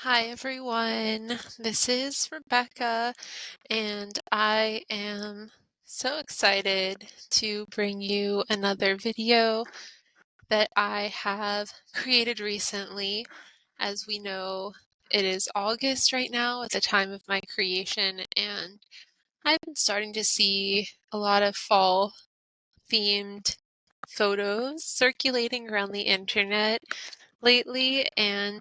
Hi everyone, this is Rebecca, and I am so excited to bring you another video that I have created recently. As we know, it is August right now at the time of my creation, and I've been starting to see a lot of fall themed photos circulating around the internet lately, and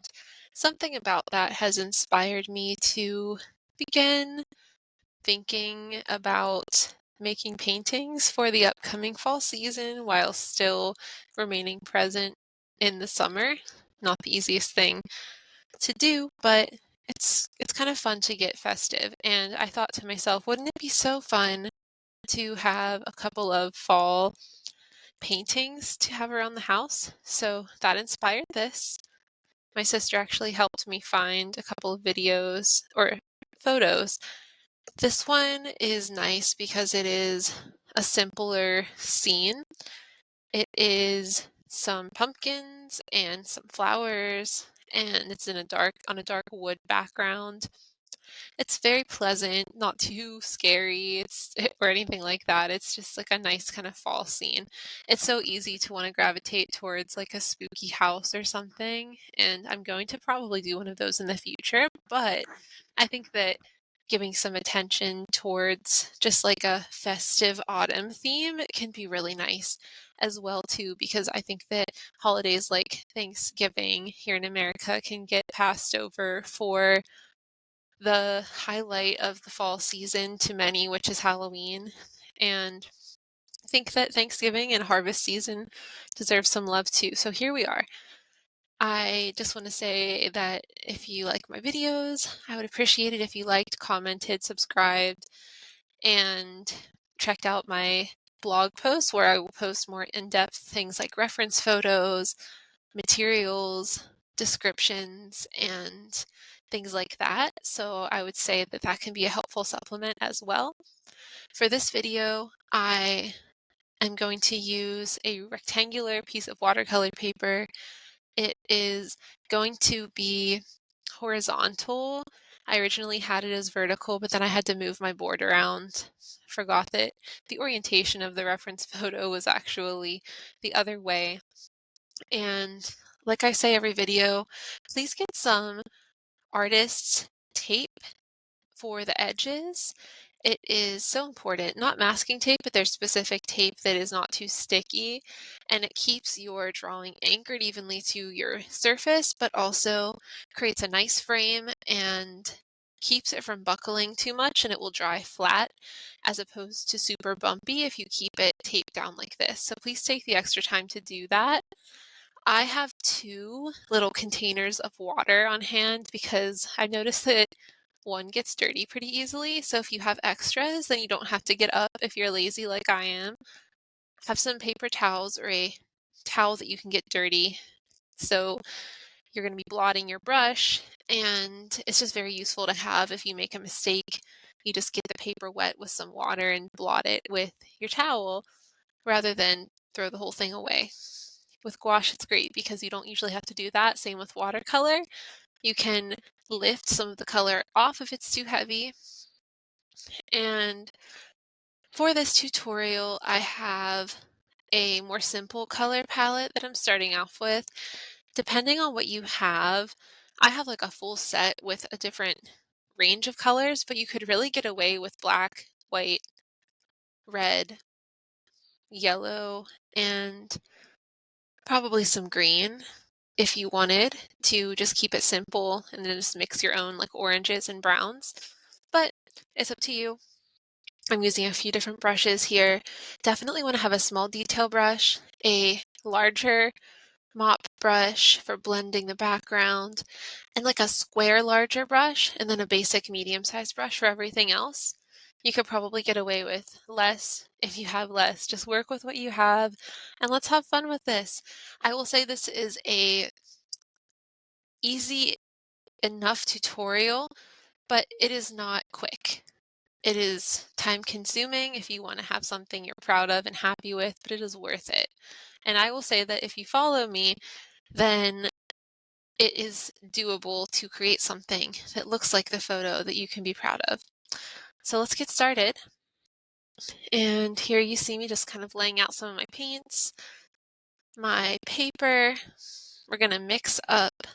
something about that has inspired me to begin thinking about making paintings for the upcoming fall season while still remaining present in the summer. Not the easiest thing to do, but it's kind of fun to get festive. And I thought to myself, wouldn't it be so fun to have a couple of fall paintings to have around the house? So that inspired this. My sister actually helped me find a couple of videos or photos. This one is nice because it is a simpler scene. It is some pumpkins and some flowers, and it's on a dark wood background. It's very pleasant, not too scary, or anything like that. It's just like a nice kind of fall scene. It's so easy to want to gravitate towards like a spooky house or something, and I'm going to probably do one of those in the future, but I think that giving some attention towards just like a festive autumn theme can be really nice as well too, because I think that holidays like Thanksgiving here in America can get passed over for the highlight of the fall season to many, which is Halloween. And I think that Thanksgiving and harvest season deserve some love too. So here we are. I just want to say that if you like my videos, I would appreciate it if you liked, commented, subscribed, and checked out my blog posts where I will post more in-depth things like reference photos, materials, descriptions, and things like that. So I would say that that can be a helpful supplement as well. For this video, I am going to use a rectangular piece of watercolor paper. It is going to be horizontal. I originally had it as vertical, but then I had to move my board around. Forgot that the orientation of the reference photo was actually the other way. And like I say every video, please get some artist's tape for the edges. It is so important. Not masking tape, but there's specific tape that is not too sticky, and it keeps your drawing anchored evenly to your surface, but also creates a nice frame and keeps it from buckling too much, and it will dry flat as opposed to super bumpy if you keep it taped down like this. So please take the extra time to do that. I have two little containers of water on hand because I've noticed that one gets dirty pretty easily. So if you have extras, then you don't have to get up if you're lazy like I am. Have some paper towels or a towel that you can get dirty. So you're going to be blotting your brush, and it's just very useful to have if you make a mistake. You just get the paper wet with some water and blot it with your towel rather than throw the whole thing away. With gouache, it's great because you don't usually have to do that. Same with watercolor. You can lift some of the color off if it's too heavy. And for this tutorial, I have a more simple color palette that I'm starting off with. Depending on what you have, I have like a full set with a different range of colors, but you could really get away with black, white, red, yellow, and probably some green if you wanted to just keep it simple and then just mix your own like oranges and browns. But it's up to you. I'm using a few different brushes here. Definitely want to have a small detail brush, a larger mop brush for blending the background, and like a square larger brush, and then a basic medium-sized brush for everything else. You could probably get away with less if you have less. Just work with what you have, and let's have fun with this. I will say this is a easy enough tutorial, but it is not quick. It is time consuming if you want to have something you're proud of and happy with, but it is worth it. And I will say that if you follow me, then it is doable to create something that looks like the photo that you can be proud of. So let's get started. And here you see me just kind of laying out some of my paints, my paper. We're going to mix up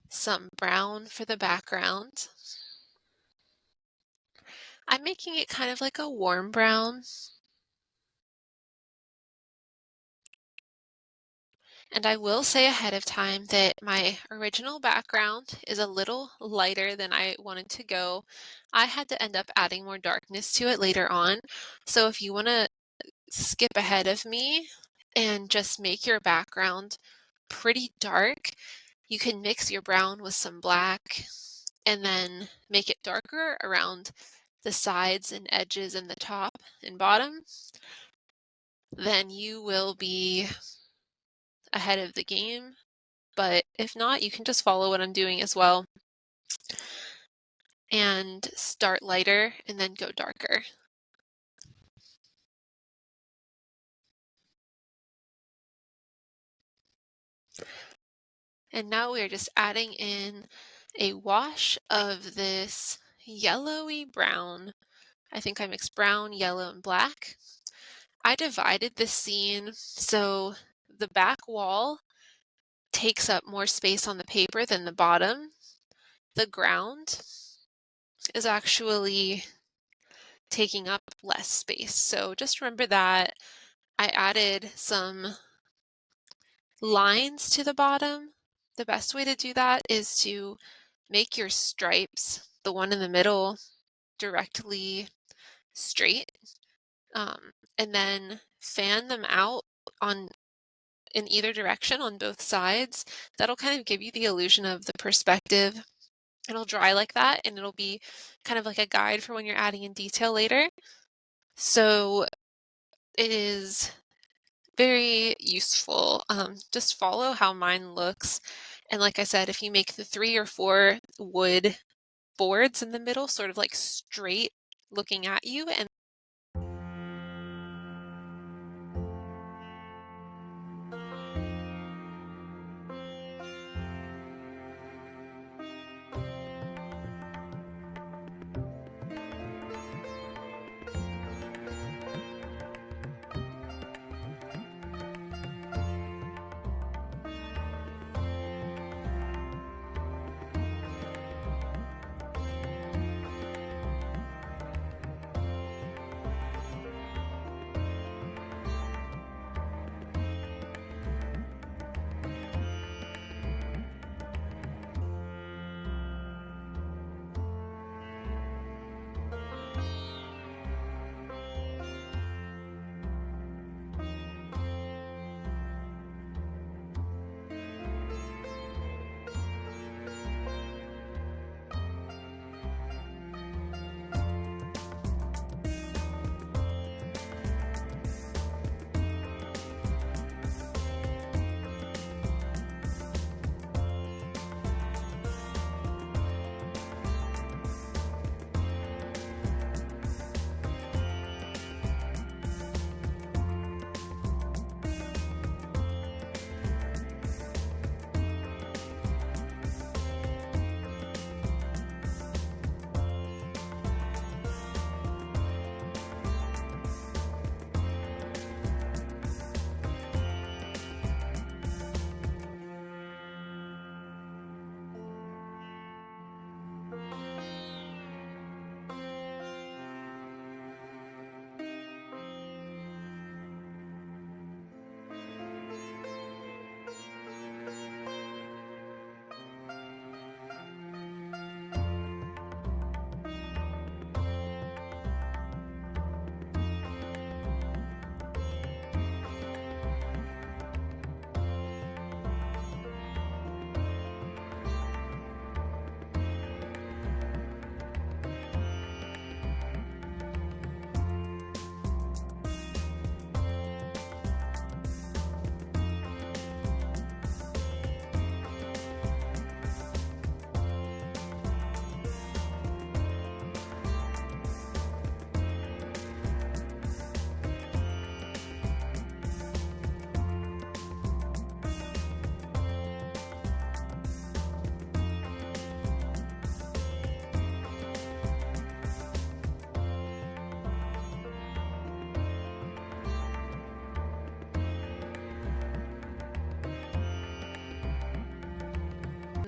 some brown for the background. I'm making it kind of like a warm brown. And I will say ahead of time that my original background is a little lighter than I wanted to go. I had to end up adding more darkness to it later on. So if you want to skip ahead of me and just make your background pretty dark, you can mix your brown with some black and then make it darker around the sides and edges and the top and bottom. Then you will be ahead of the game. But if not, you can just follow what I'm doing as well and start lighter and then go darker. And now we're just adding in a wash of this yellowy brown. I think I mixed brown, yellow, and black. I divided this scene so the back wall takes up more space on the paper than the bottom. The ground is actually taking up less space. So just remember that. I added some lines to the bottom. The best way to do that is to make your stripes, the one in the middle, directly straight, and then fan them out in either direction on both sides. That'll kind of give you the illusion of the perspective. It'll dry like that, and it'll be kind of like a guide for when you're adding in detail later. So it is very useful. Just follow how mine looks. And like I said, if you make the 3 or 4 wood boards in the middle, sort of like straight looking at you, and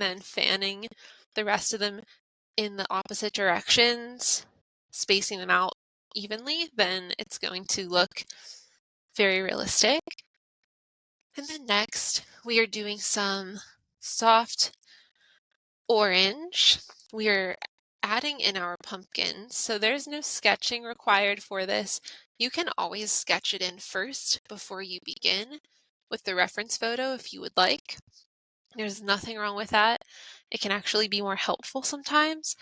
then fanning the rest of them in the opposite directions, spacing them out evenly, then it's going to look very realistic. And then next, we are doing some soft orange. We are adding in our pumpkins, so there's no sketching required for this. You can always sketch it in first before you begin with the reference photo if you would like. There's nothing wrong with that. It can actually be more helpful sometimes,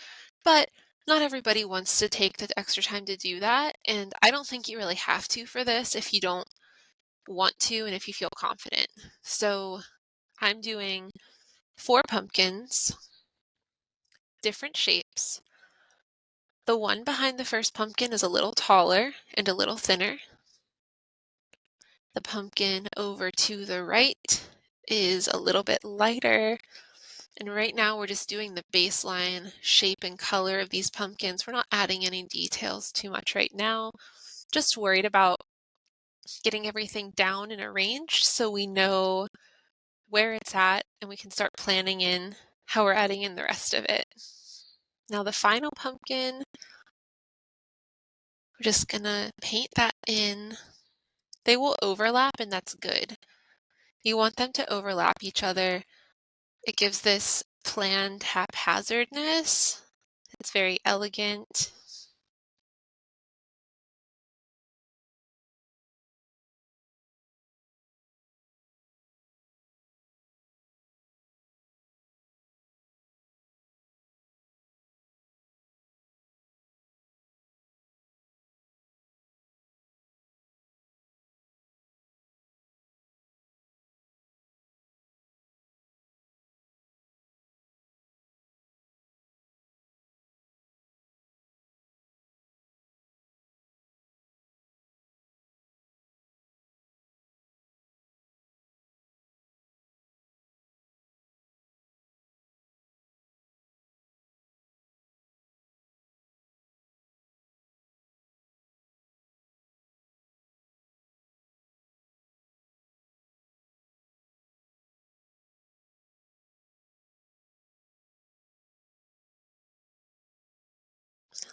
but not everybody wants to take the extra time to do that, and I don't think you really have to for this if you don't want to and if you feel confident. So I'm doing 4 pumpkins, different shapes. The one behind the first pumpkin is a little taller and a little thinner. The pumpkin over to the right is a little bit lighter. And right now we're just doing the baseline shape and color of these pumpkins. We're not adding any details too much right now. Just worried about getting everything down and arranged so we know where it's at and we can start planning in how we're adding in the rest of it. Now the final pumpkin, we're just gonna paint that in. They will overlap and that's good. You want them to overlap each other. It gives this planned haphazardness. It's very elegant.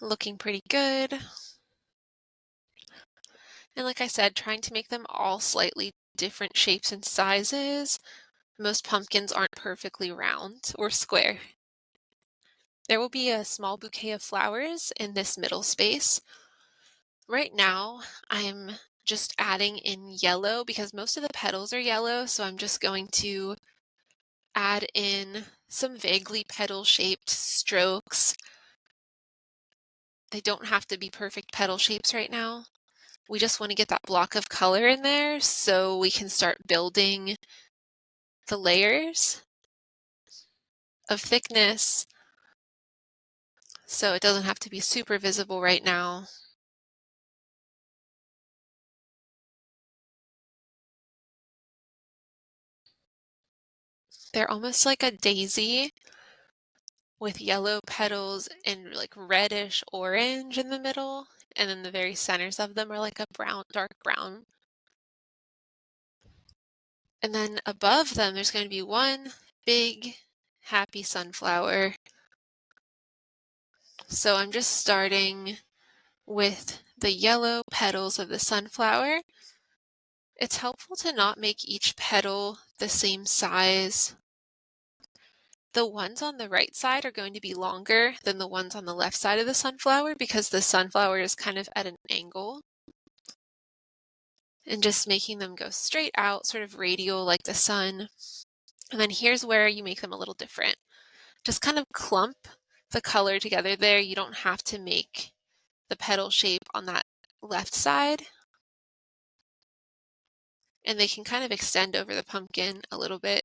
Looking pretty good. And like I said, trying to make them all slightly different shapes and sizes. Most pumpkins aren't perfectly round or square. There will be a small bouquet of flowers in this middle space. Right now, I'm just adding in yellow because most of the petals are yellow, so I'm just going to add in some vaguely petal-shaped strokes. They don't have to be perfect petal shapes right now. We just want to get that block of color in there so we can start building the layers of thickness so it doesn't have to be super visible right now. They're almost like a daisy with yellow petals and like reddish orange in the middle, and then the very centers of them are like a brown, dark brown. And then above them, there's going to be one big happy sunflower. So I'm just starting with the yellow petals of the sunflower. It's helpful to not make each petal the same size. The ones on the right side are going to be longer than the ones on the left side of the sunflower because the sunflower is kind of at an angle. And just making them go straight out, sort of radial like the sun. And then here's where you make them a little different. Just kind of clump the color together there. You don't have to make the petal shape on that left side. And they can kind of extend over the pumpkin a little bit.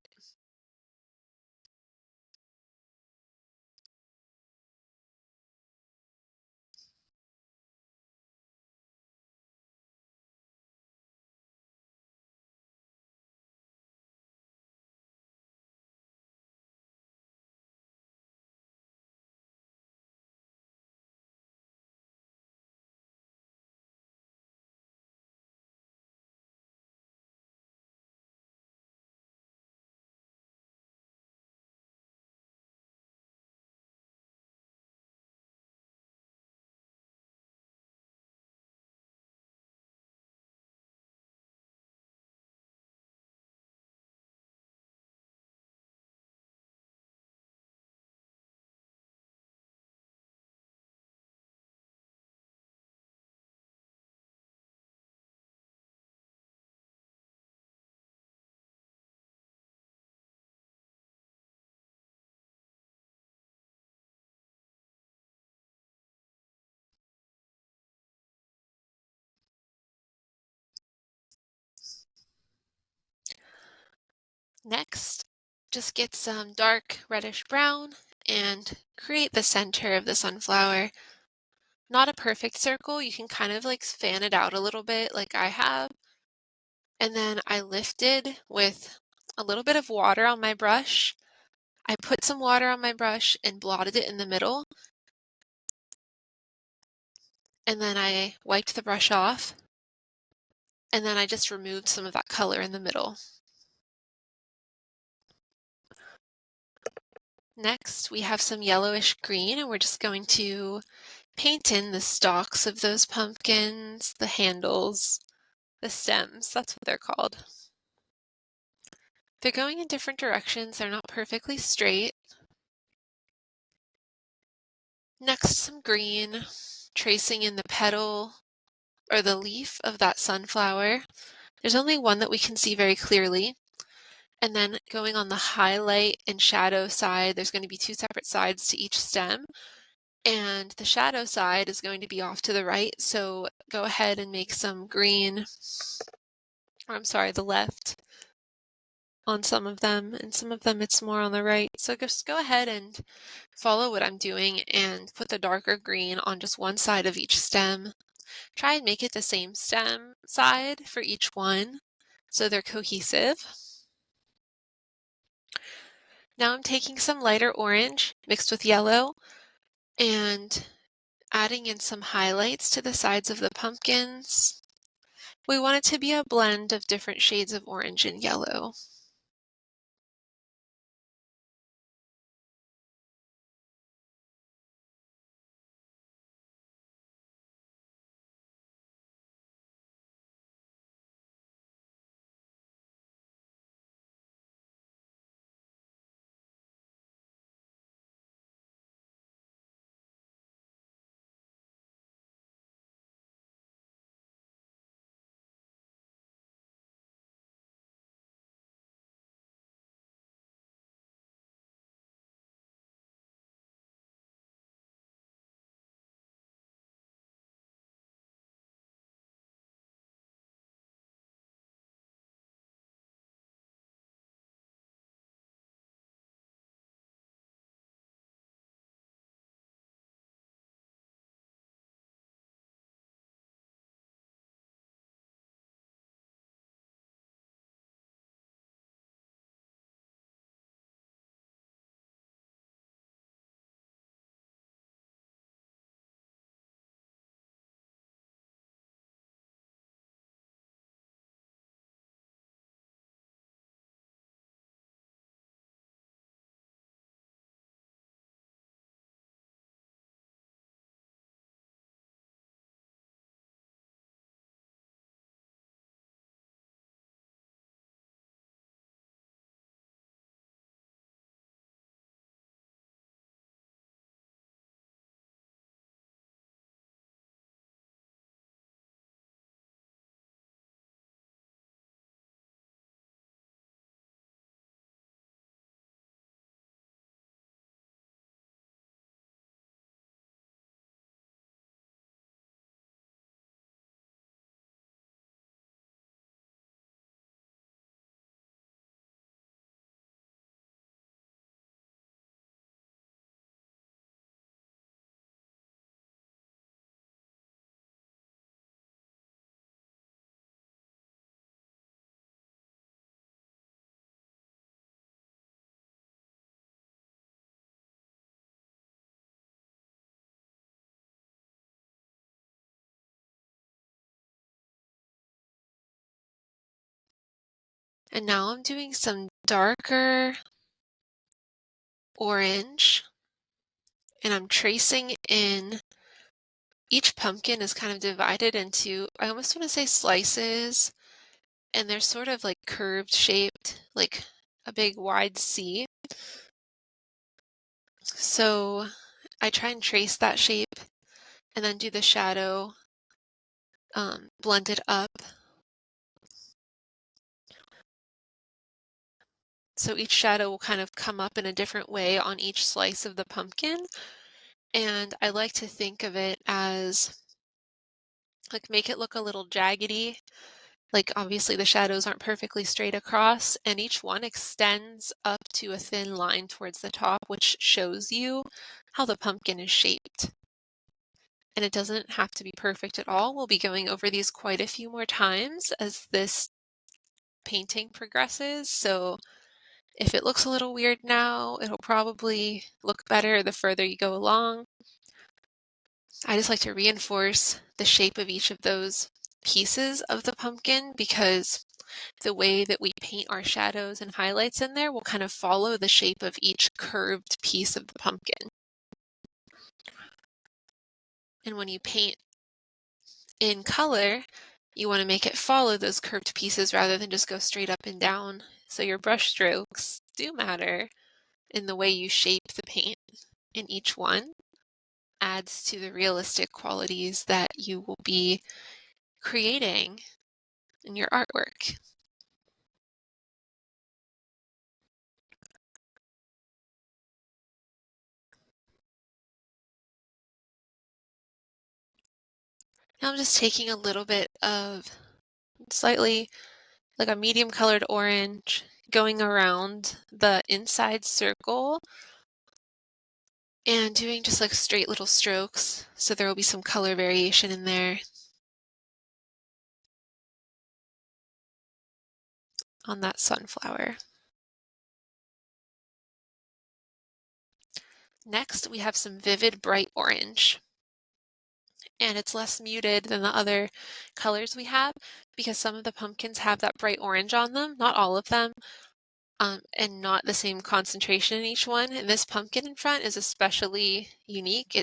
Next, just get some dark reddish brown and create the center of the sunflower. Not a perfect circle, you can kind of like fan it out a little bit like I have. And then I lifted with a little bit of water on my brush. I put some water on my brush and blotted it in the middle. And then I wiped the brush off. And then I just removed some of that color in the middle. Next, we have some yellowish green, and we're just going to paint in the stalks of those pumpkins, the handles, the stems, that's what they're called. They're going in different directions, they're not perfectly straight. Next, some green, tracing in the petal or the leaf of that sunflower. There's only one that we can see very clearly. And then going on the highlight and shadow side, there's going to be two separate sides to each stem. And the shadow side is going to be off to the right, so go ahead and make some green, or I'm sorry, the left on some of them, and some of them it's more on the right. So just go ahead and follow what I'm doing and put the darker green on just one side of each stem. Try and make it the same stem side for each one so they're cohesive. Now I'm taking some lighter orange mixed with yellow and adding in some highlights to the sides of the pumpkins. We want it to be a blend of different shades of orange and yellow. And now I'm doing some darker orange, and I'm tracing in. Each pumpkin is kind of divided into, I almost want to say slices, and they're sort of like curved shaped, like a big wide C. So I try and trace that shape and then do the shadow, blend it up. So each shadow will kind of come up in a different way on each slice of the pumpkin. And I like to think of it as like make it look a little jaggedy Like, obviously the shadows aren't perfectly straight across, and each one extends up to a thin line towards the top, which shows you how the pumpkin is shaped. And it doesn't have to be perfect at all. We'll be going over these quite a few more times as this painting progresses, so if it looks a little weird now, it'll probably look better the further you go along. I just like to reinforce the shape of each of those pieces of the pumpkin because the way that we paint our shadows and highlights in there will kind of follow the shape of each curved piece of the pumpkin. And when you paint in color, you want to make it follow those curved pieces rather than just go straight up and down. So your brush strokes do matter in the way you shape the paint in each one. Adds to the realistic qualities that you will be creating in your artwork. Now I'm just taking a little bit of slightly like a medium colored orange going around the inside circle and doing just like straight little strokes, so there will be some color variation in there on that sunflower. Next, we have some vivid bright orange, and it's less muted than the other colors we have because some of the pumpkins have that bright orange on them, not all of them, and not the same concentration in each one. And this pumpkin in front is especially unique.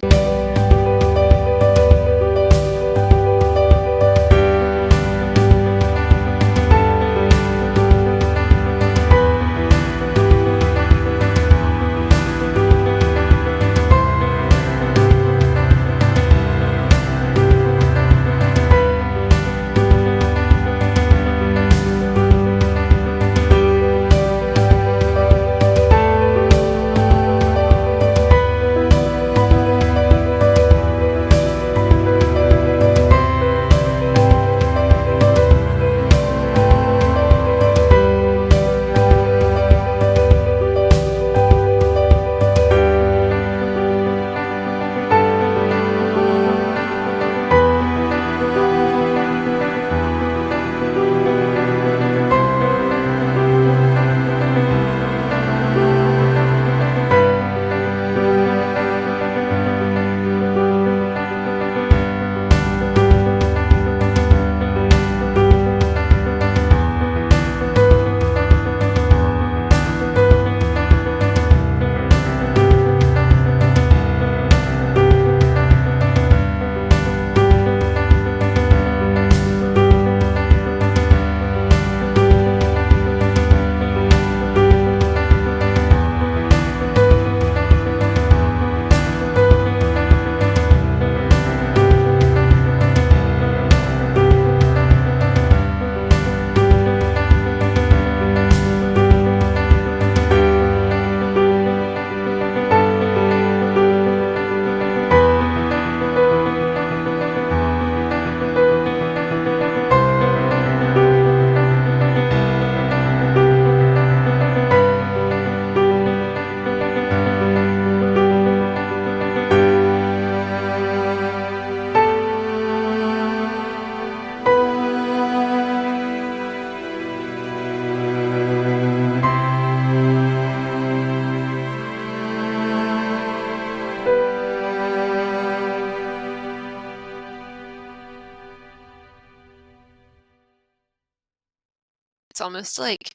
It's almost like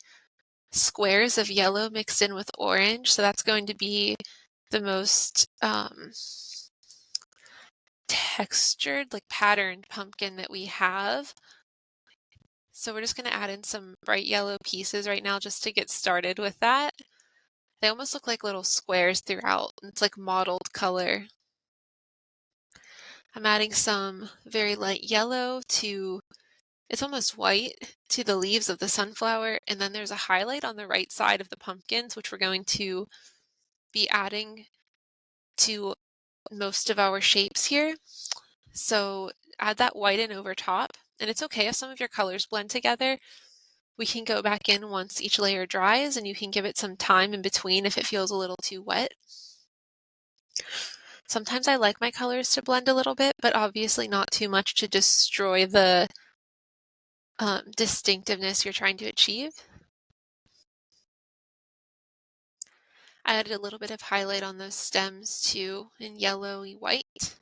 squares of yellow mixed in with orange, so that's going to be the most textured, like patterned pumpkin that we have. So we're just going to add in some bright yellow pieces right now just to get started with that. They almost look like little squares throughout. It's like mottled color. I'm adding some very light yellow to, it's almost white, to the leaves of the sunflower, and then there's a highlight on the right side of the pumpkins, which we're going to be adding to most of our shapes here. So add that white in over top, And it's okay if some of your colors blend together. We can go back in once each layer dries, and you can give it some time in between if it feels a little too wet. Sometimes I like my colors to blend a little bit, but obviously not too much to destroy the distinctiveness you're trying to achieve. I added a little bit of highlight on those stems too, in yellowy white.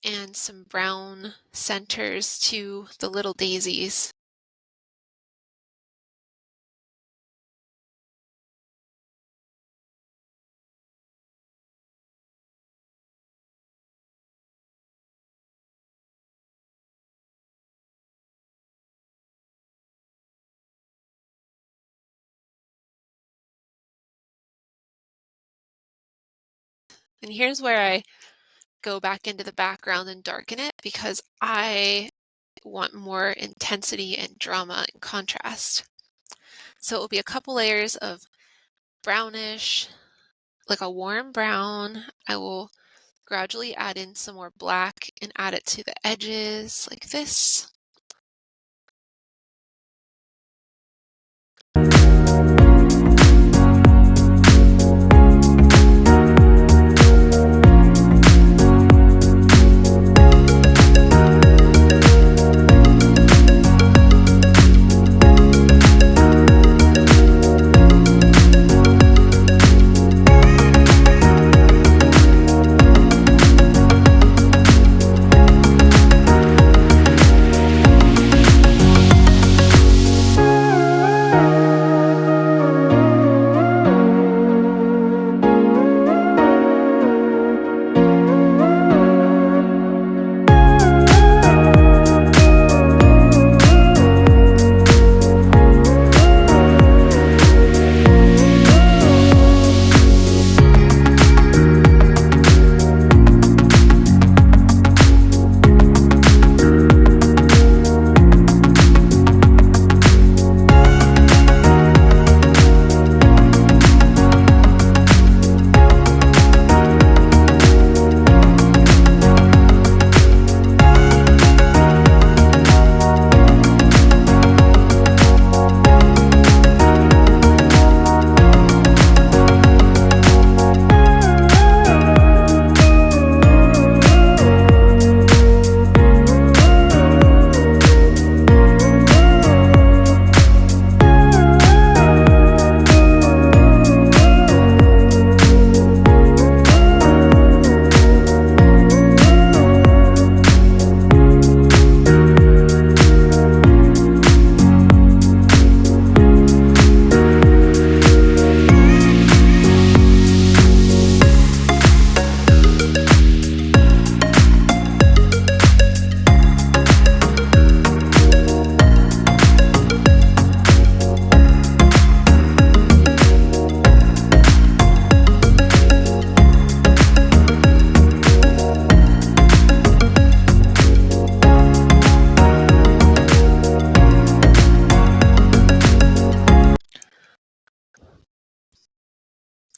And some brown centers to the little daisies. And here's where I go back into the background and darken it, because I want more intensity and drama and contrast. So it will be a couple layers of brownish, like a warm brown. I will gradually add in some more black and add it to the edges like this.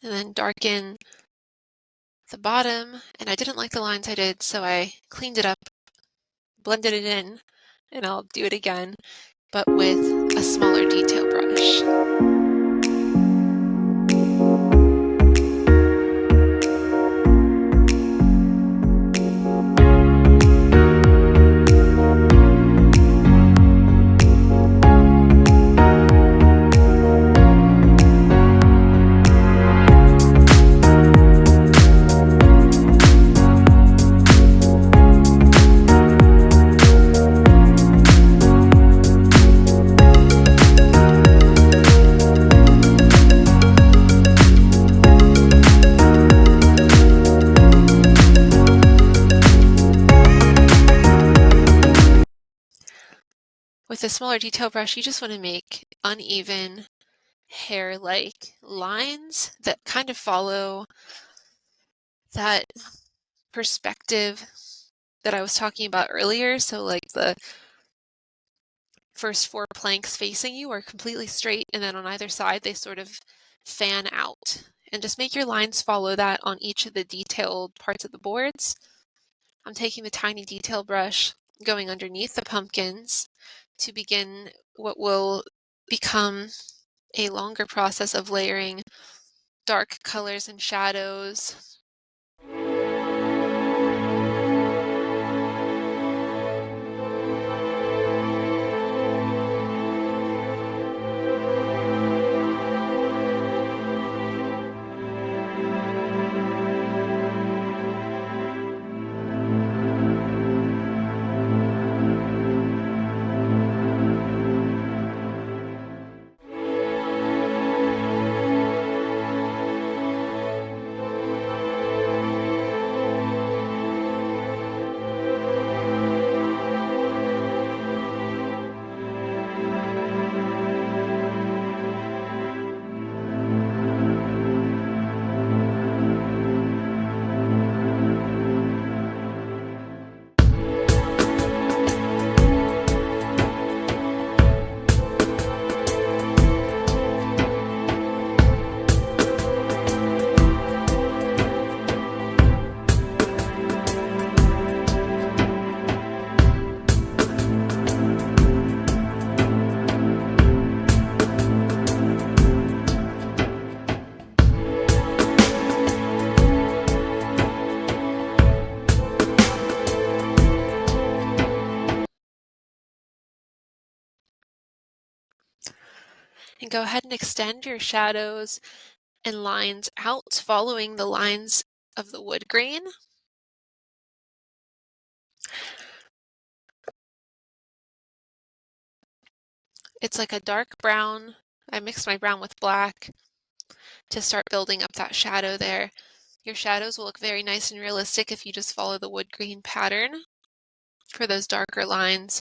and then darken the bottom. And I didn't like the lines I did, so I cleaned it up, blended it in, and I'll do it again, but with a smaller detail brush. With a smaller detail brush, you just want to make uneven hair-like lines that kind of follow that perspective that I was talking about earlier. So like the first 4 planks facing you are completely straight, and then on either side they sort of fan out. And just make your lines follow that on each of the detailed parts of the boards. I'm taking the tiny detail brush, going underneath the pumpkins to begin what will become a longer process of layering dark colors and shadows. And go ahead and extend your shadows and lines out following the lines of the wood grain. It's like a dark brown. I mixed my brown with black to start building up that shadow there. Your shadows will look very nice and realistic if you just follow the wood grain pattern for those darker lines.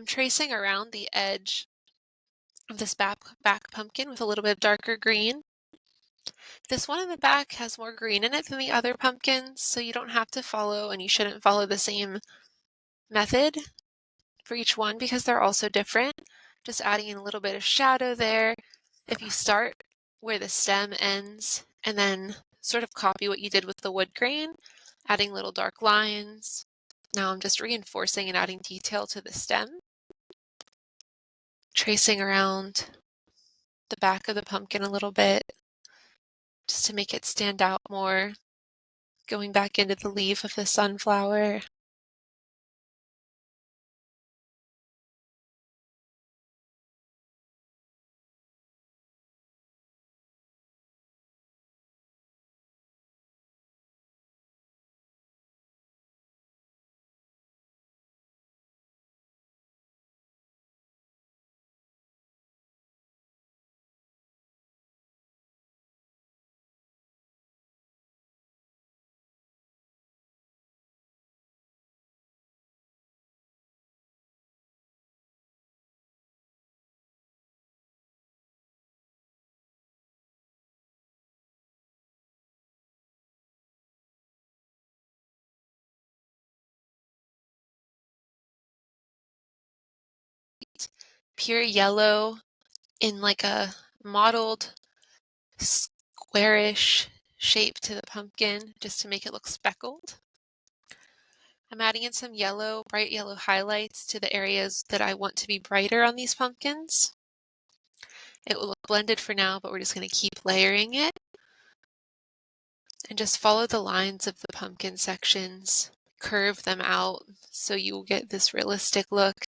Tracing around the edge of this back pumpkin with a little bit of darker green. This one in the back has more green in it than the other pumpkins, so you don't have to follow, and you shouldn't follow the same method for each one because they're also different. Just adding in a little bit of shadow there. If you start where the stem ends and then sort of copy what you did with the wood grain, adding little dark lines, Now I'm just reinforcing and adding detail to the stem, tracing around the back of the pumpkin a little bit just to make it stand out more, going back into the leaf of the sunflower. Pure yellow in like a mottled squarish shape to the pumpkin just to make it look speckled. I'm adding in some yellow, bright yellow highlights to the areas that I want to be brighter on these pumpkins. It will look blended for now, but we're just going to keep layering it. And just follow the lines of the pumpkin sections, curve them out so you will get this realistic look.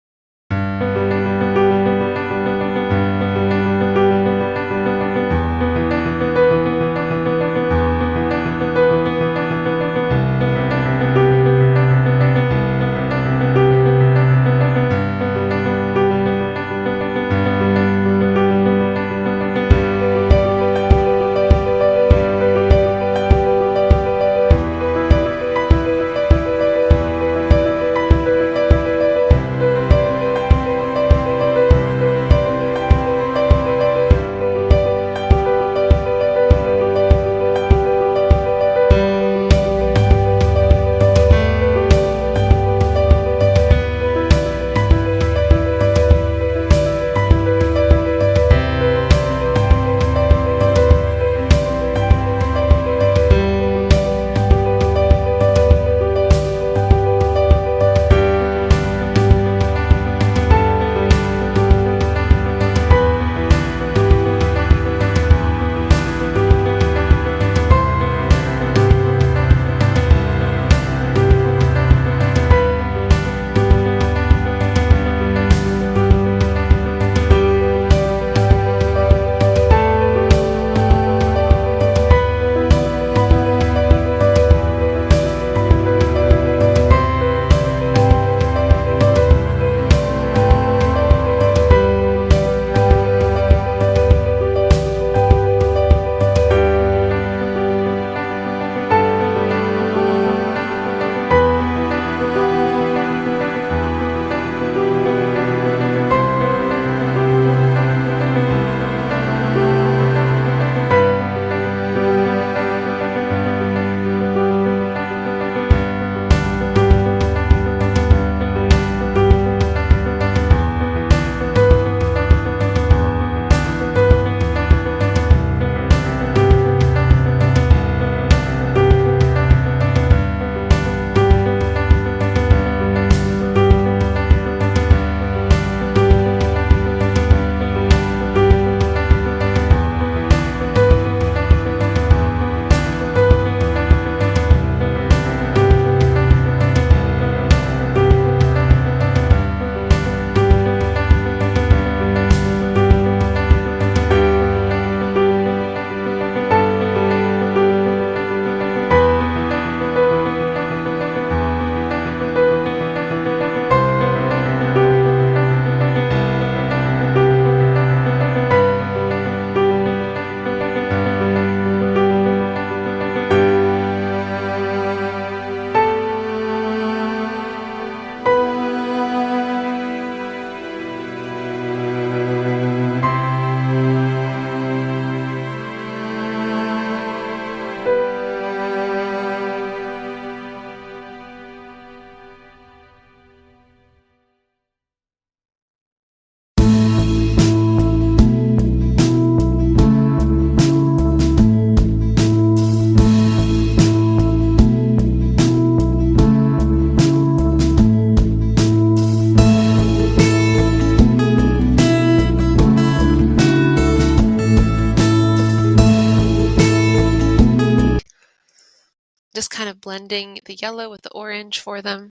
just kind of blending the yellow with the orange for them.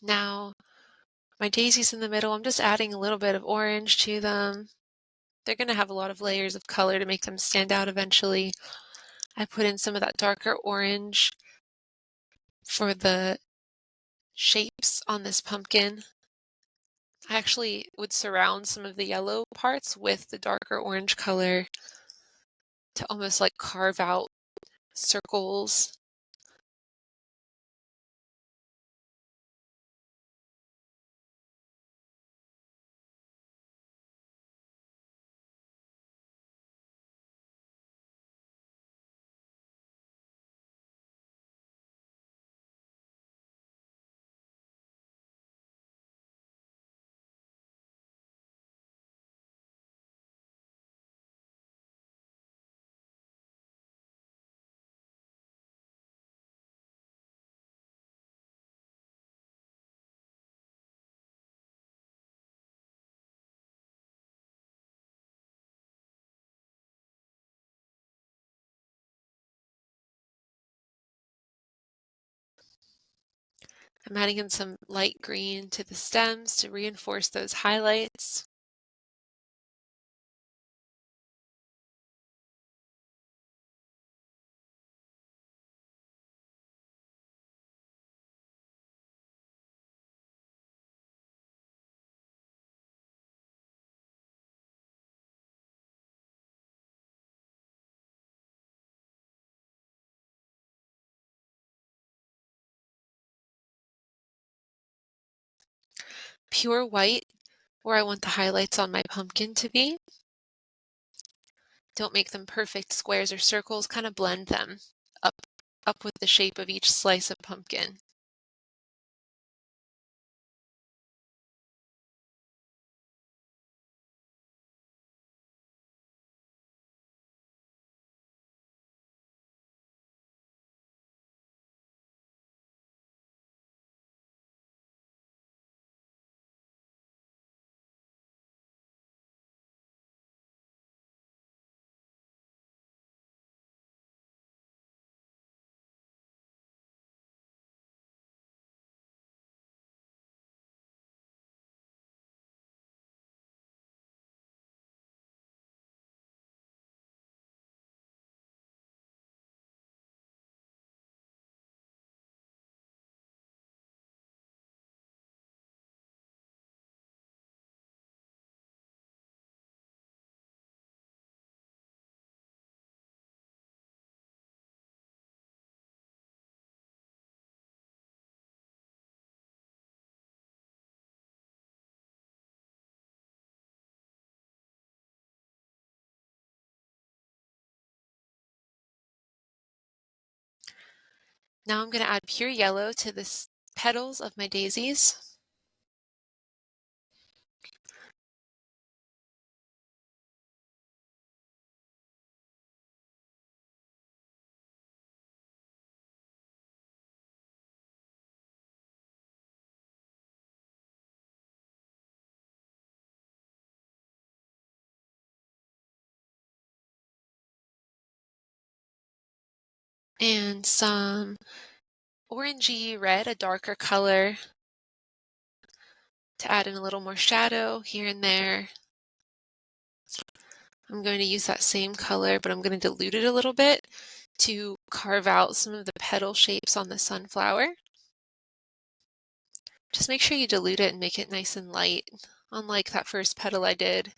Now, my daisies in the middle, I'm just adding a little bit of orange to them. They're going to have a lot of layers of color to make them stand out eventually. I put in some of that darker orange for the shapes on this pumpkin. I actually would surround some of the yellow parts with the darker orange color to almost like carve out circles. I'm adding in some light green to the stems to reinforce those highlights. Pure white, where I want the highlights on my pumpkin to be. Don't make them perfect squares or circles, kind of blend them up with the shape of each slice of pumpkin. Now I'm going to add pure yellow to the petals of my daisies. And some orangey red, a darker color, to add in a little more shadow here and there. I'm going to use that same color, but I'm going to dilute it a little bit to carve out some of the petal shapes on the sunflower. Just make sure you dilute it and make it nice and light, unlike that first petal I did.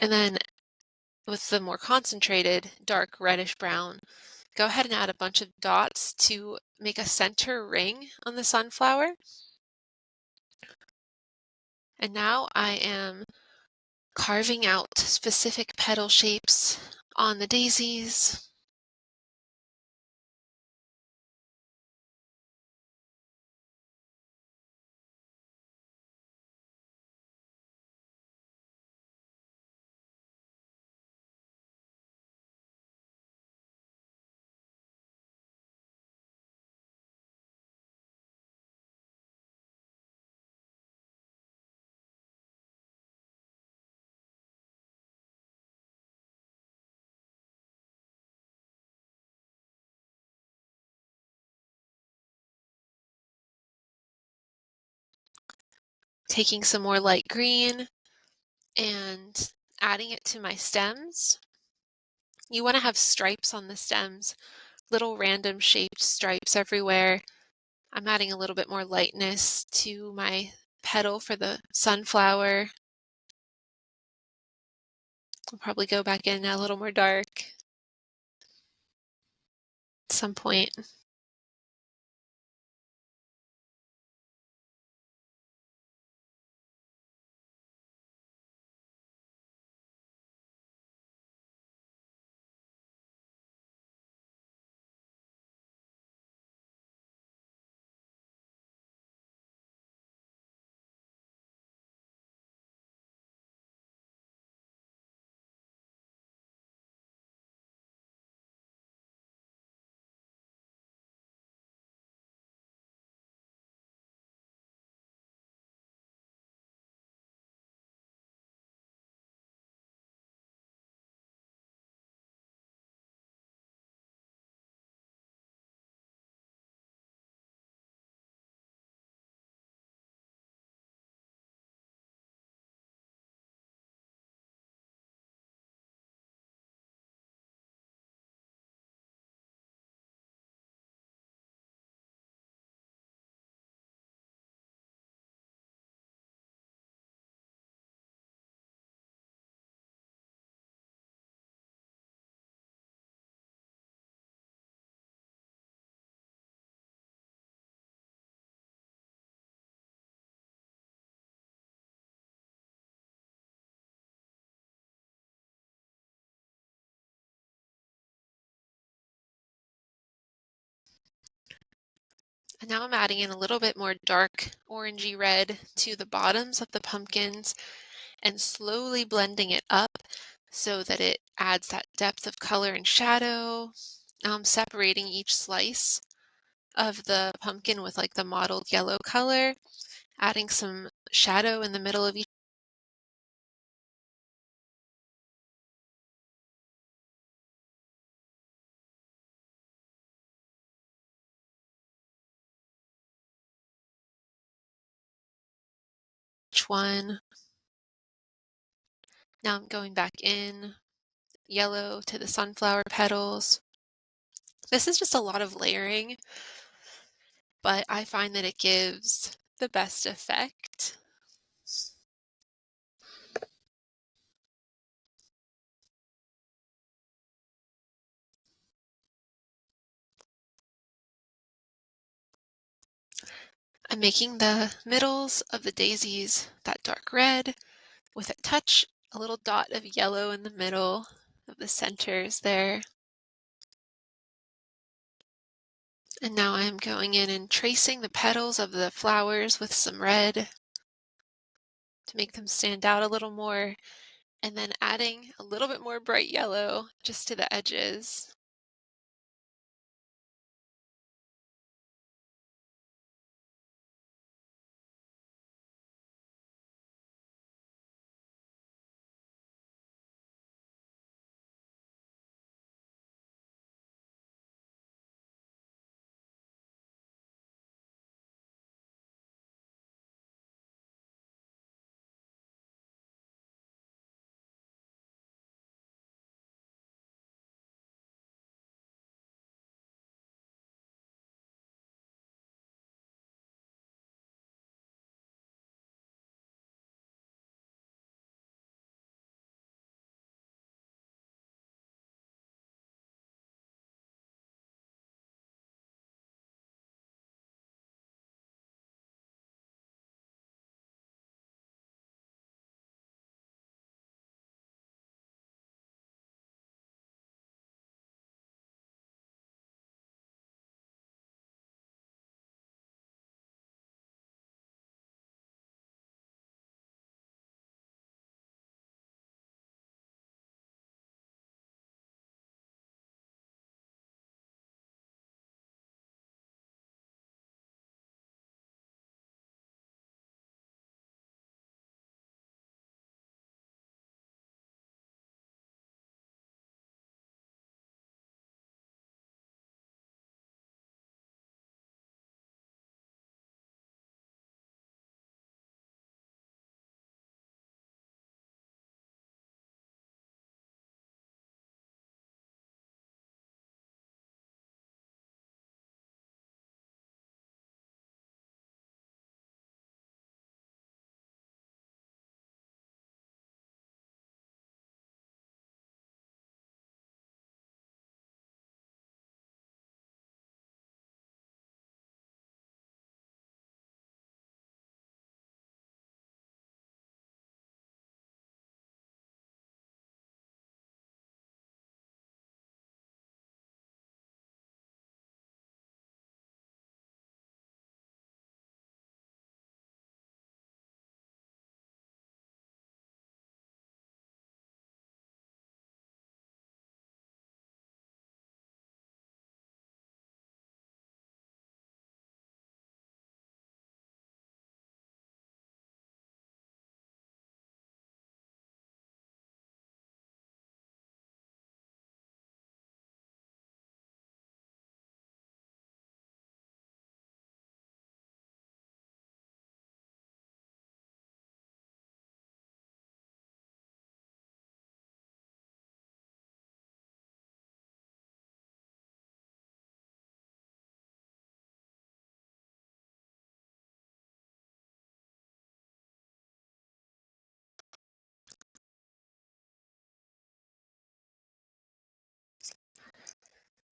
And then with the more concentrated dark reddish brown, go ahead and add a bunch of dots to make a center ring on the sunflower. And now I am carving out specific petal shapes on the daisies. Taking some more light green and adding it to my stems. You want to have stripes on the stems, little random shaped stripes everywhere. I'm adding a little bit more lightness to my petal for the sunflower. I'll probably go back in a little more dark at some point. And now I'm adding in a little bit more dark orangey red to the bottoms of the pumpkins and slowly blending it up so that it adds that depth of color and shadow, separating each slice of the pumpkin with like the mottled yellow color, adding some shadow in the middle of each one. Now I'm going back in yellow to the sunflower petals. This is just a lot of layering, but I find that it gives the best effect. I'm making the middles of the daisies that dark red with a little dot of yellow in the middle of the centers there. And now I'm going in and tracing the petals of the flowers with some red to make them stand out a little more, and then adding a little bit more bright yellow just to the edges.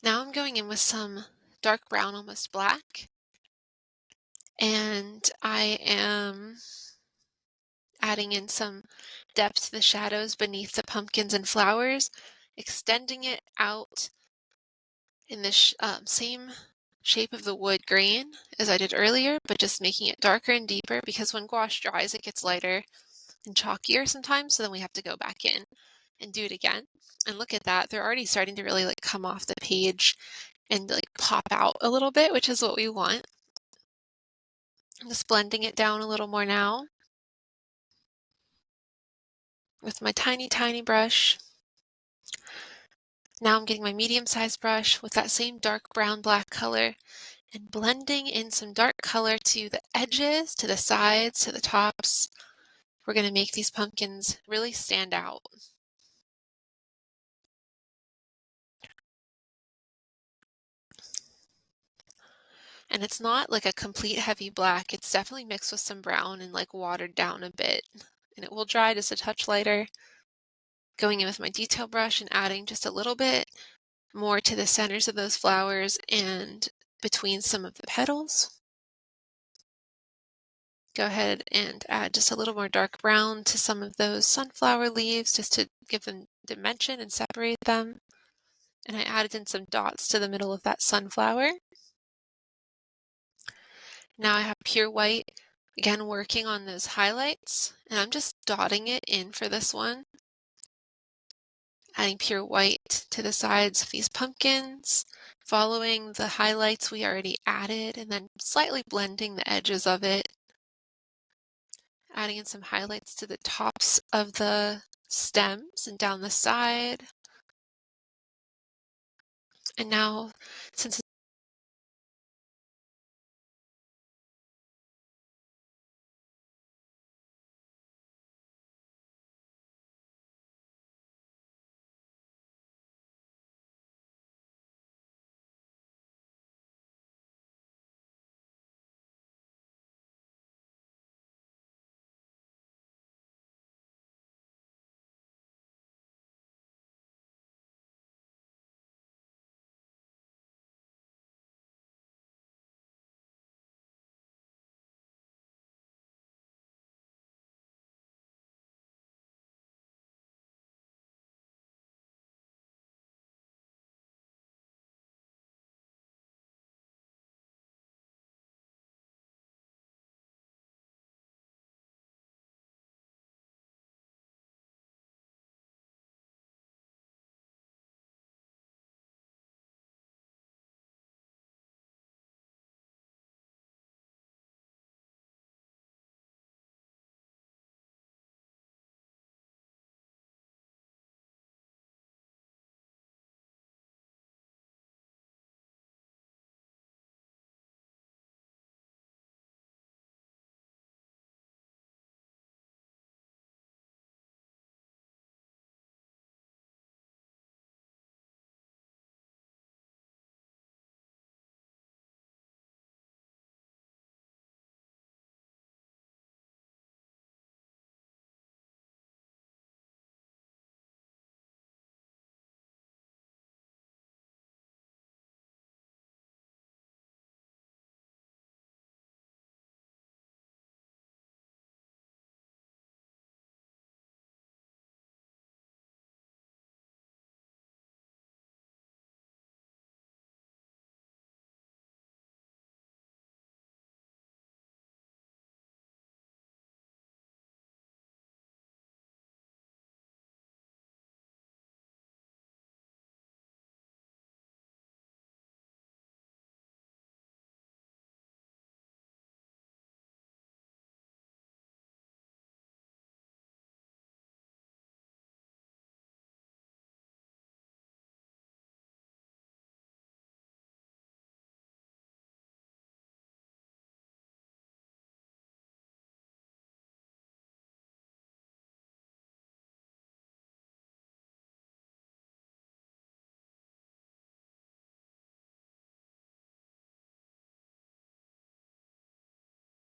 Now I'm going in with some dark brown, almost black, and I am adding in some depth to the shadows beneath the pumpkins and flowers, extending it out in the same shape of the wood grain as I did earlier, but just making it darker and deeper, because when gouache dries, it gets lighter and chalkier sometimes, so then we have to go back in and do it again. And look at that, they're already starting to really come off the page and pop out a little bit, which is what we want. I'm just blending it down a little more now with my tiny brush. Now I'm getting my medium-sized brush with that same dark brown black color and blending in some dark color to the edges, to the sides, to the tops. We're going to make these pumpkins really stand out. And it's not like a complete heavy black. It's definitely mixed with some brown and watered down a bit. And it will dry just a touch lighter. Going in with my detail brush and adding just a little bit more to the centers of those flowers and between some of the petals. Go ahead and add just a little more dark brown to some of those sunflower leaves just to give them dimension and separate them. And I added in some dots to the middle of that sunflower. Now I have pure white, again working on those highlights, and I'm just dotting it in for this one. Adding pure white to the sides of these pumpkins, following the highlights we already added, and then slightly blending the edges of it. Adding in some highlights to the tops of the stems and down the side. And now, since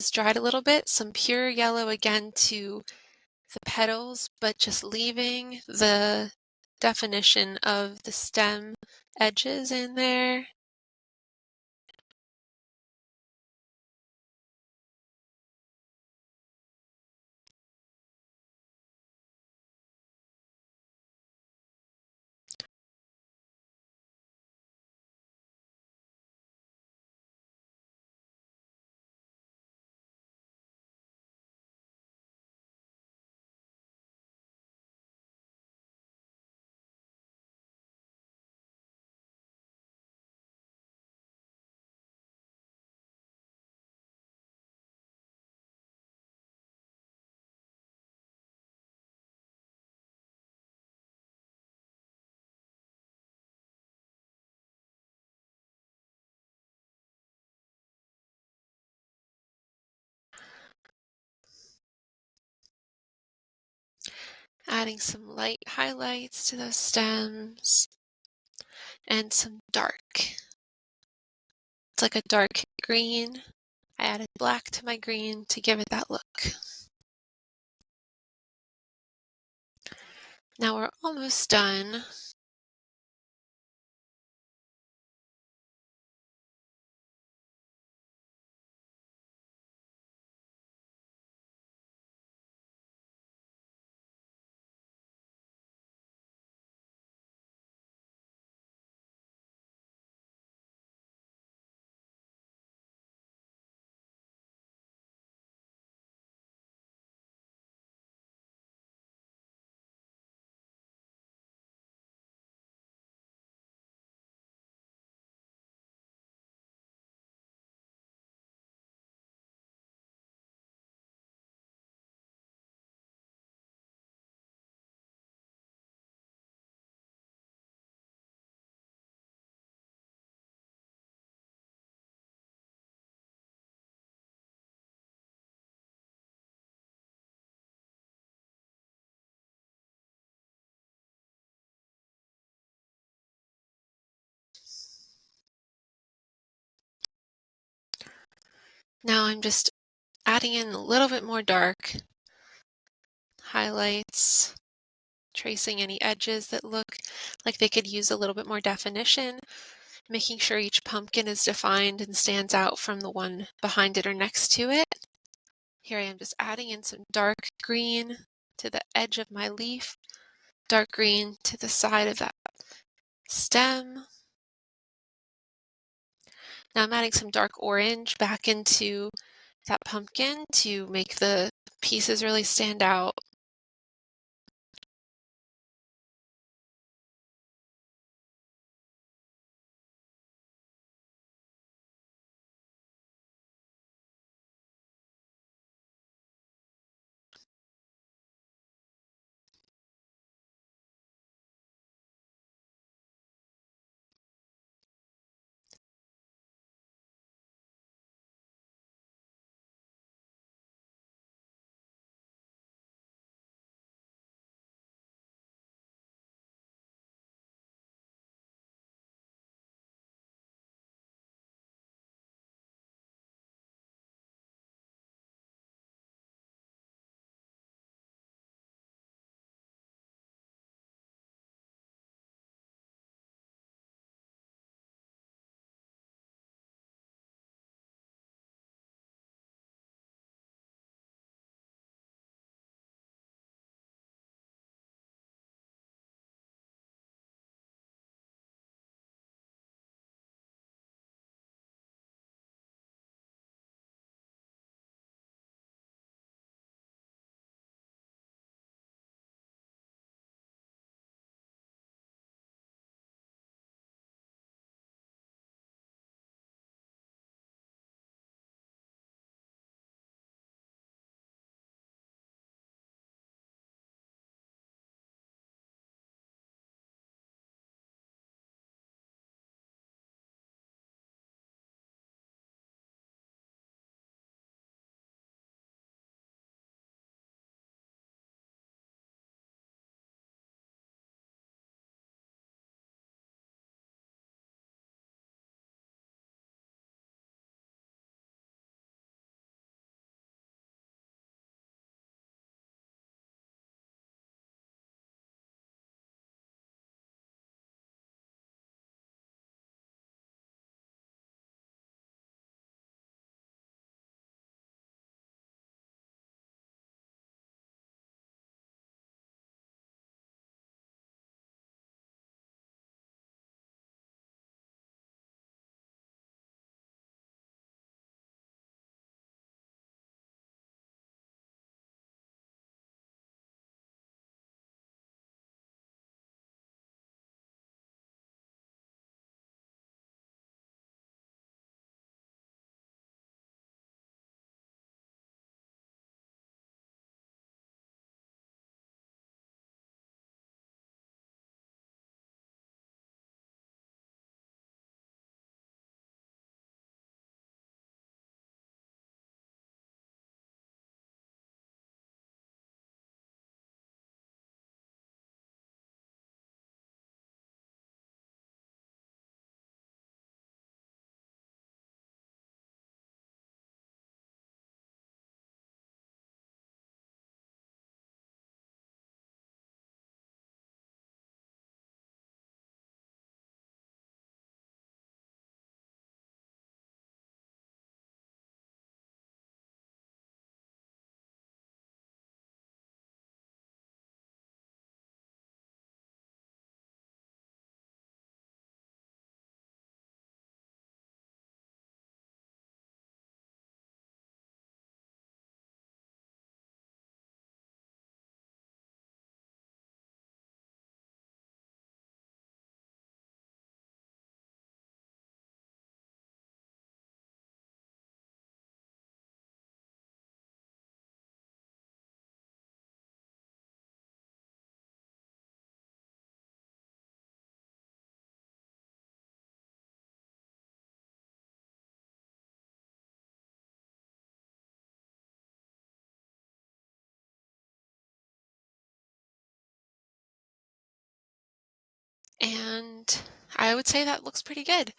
it's dried a little bit, some pure yellow again to the petals, but just leaving the definition of the stem edges in there. Adding some light highlights to those stems and some dark. It's like a dark green. I added black to my green to give it that look. Now we're almost done. Now I'm just adding in a little bit more dark highlights, tracing any edges that look like they could use a little bit more definition, making sure each pumpkin is defined and stands out from the one behind it or next to it. Here I am just adding in some dark green to the edge of my leaf, dark green to the side of that stem. Now I'm adding some dark orange back into that pumpkin to make the pieces really stand out. and I would say that looks pretty good.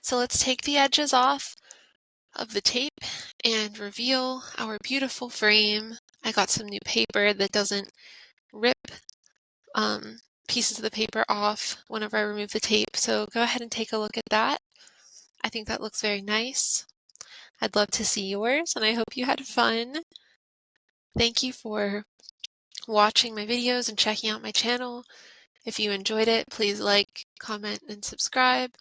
So let's take the edges off of the tape and reveal our beautiful frame. I got some new paper that doesn't rip pieces of the paper off whenever I remove the tape, so go ahead and take a look at that. I think that looks very nice. I'd love to see yours, and I hope you had fun. Thank you for watching my videos and checking out my channel. If you enjoyed it, please like, comment, and subscribe.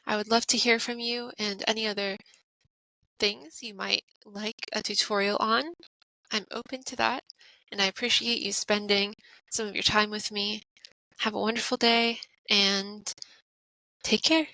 I would love to hear from you and any other things you might like a tutorial on. I'm open to that, and I appreciate you spending some of your time with me. Have a wonderful day, and take care.